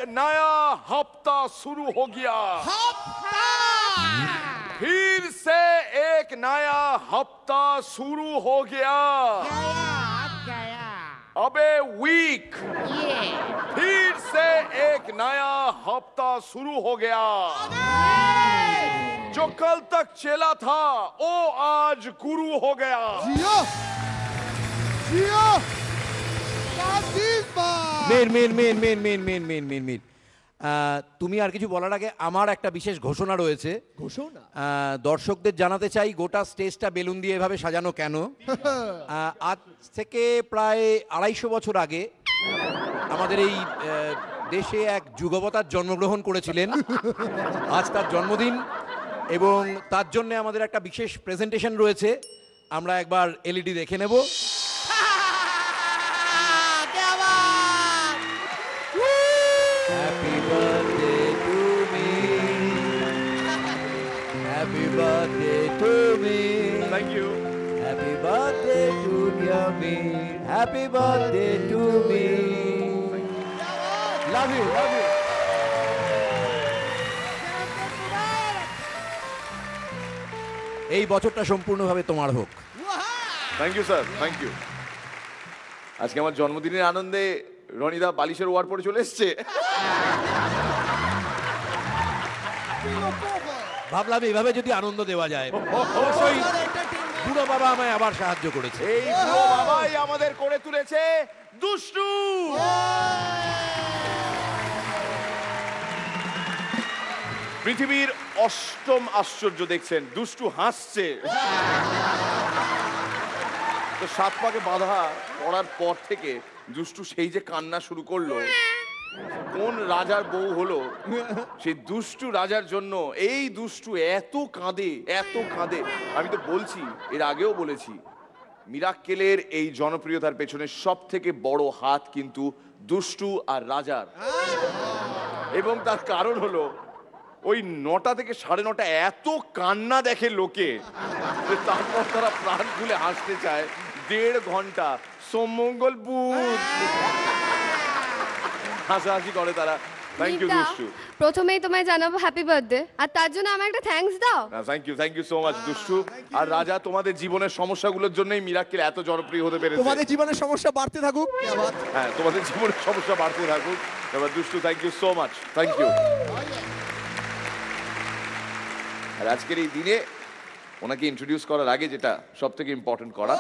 नया हफ्ता शुरू हो गया। फिर से एक नया हफ्ता शुरू हो गया। अबे वीक फिर से एक नया हफ्ता शुरू हो गया। जो कल तक चला था वो आज गुरु हो गया। जियो जियो মেন মেন মেন মেন মেন মেন মেন মেন মেন তুমি আর কিছু বলার আগে আমার একটা বিশেষ ঘোষণা রয়েছে। ঘোষণা দর্শকদের জানাতে চাই গোটা স্টেজটা বেলুন দিয়ে এভাবে সাজানো কেন। আজ থেকে প্রায় 250 বছর আগে আমাদের এই দেশে এক যুগবতার জন্মগ্রহণ করেছিলেন। আজ তার জন্মদিন এবং তার জন্য আমাদের একটা বিশেষ প্রেজেন্টেশন রয়েছে। আমরা একবার এলইডি দেখে নেব। Happy birthday to me. Happy birthday to me. Thank you. Happy birthday to dear me. Happy birthday to me. Love you, love you. এই বছরটা সম্পূর্ণভাবে তোমার হোক। Thank you sir, thank you. আজকে আমার জন্মদিনের আনন্দে রনিদা বালিশের ওয়ার পরে চলে এসছে। ভাবলাম এইভাবে যদি আনন্দ দেওয়া যায়। অবশ্যই বুড়ো বাবা আমায় আবার সাহায্য করেছে। এই বুড়ো বাবাই আমাদের করে তুলেছে দুষ্টু। পৃথিবীর অষ্টম আশ্চর্য দেখছেন, দুষ্টু হাসছে। তো 7 পাকে বাঁধা পড়ার পর থেকে দুষ্টু সেই যে কান্না শুরু করলো, কোন রাজার বউ হলো সেই দুষ্টু রাজার জন্য। এই দুষ্টু এত কাঁদে, এত কাঁদে। আমি তো বলছি, এর আগেও বলেছি, মিরাক্কেলের এই জনপ্রিয়তার পেছনে সব থেকে বড় হাত কিন্তু দুষ্টু আর রাজার। এবং তার কারণ হলো ওই 9টা থেকে 9:30 এত কান্না দেখে লোকে, তারপর তারা প্রাণ খুলে হাসতে চায় 1.5 ঘন্টা সোমমঙ্গল বুধ হাসাহাসি করে তারা। থ্যাংক ইউ দুষ্টু। প্রথমেই তোমায় জানাবো হ্যাপি বার্থডে, আর তার জন্য আমার একটা থ্যাঙ্কস দাও। থ্যাংক ইউ সো মাচ দুষ্টু আর রাজা। তোমাদের জীবনের সমস্যাগুলোর জন্যই মিরাক্কেল এত জনপ্রিয় হতে পেরেছে। তোমাদের জীবনের সমস্যা বাড়তে থাকুক। হ্যাঁ, তোমাদের জীবনের সমস্যা বাড়তে থাকুক। এবার দুষ্টু, thank you so much, thank you. আর আজকের এই দিনে ওনাকে ইন্ট্রোডিউস করার আগে যেটা সব থেকে ইম্পর্টেন্ট করা,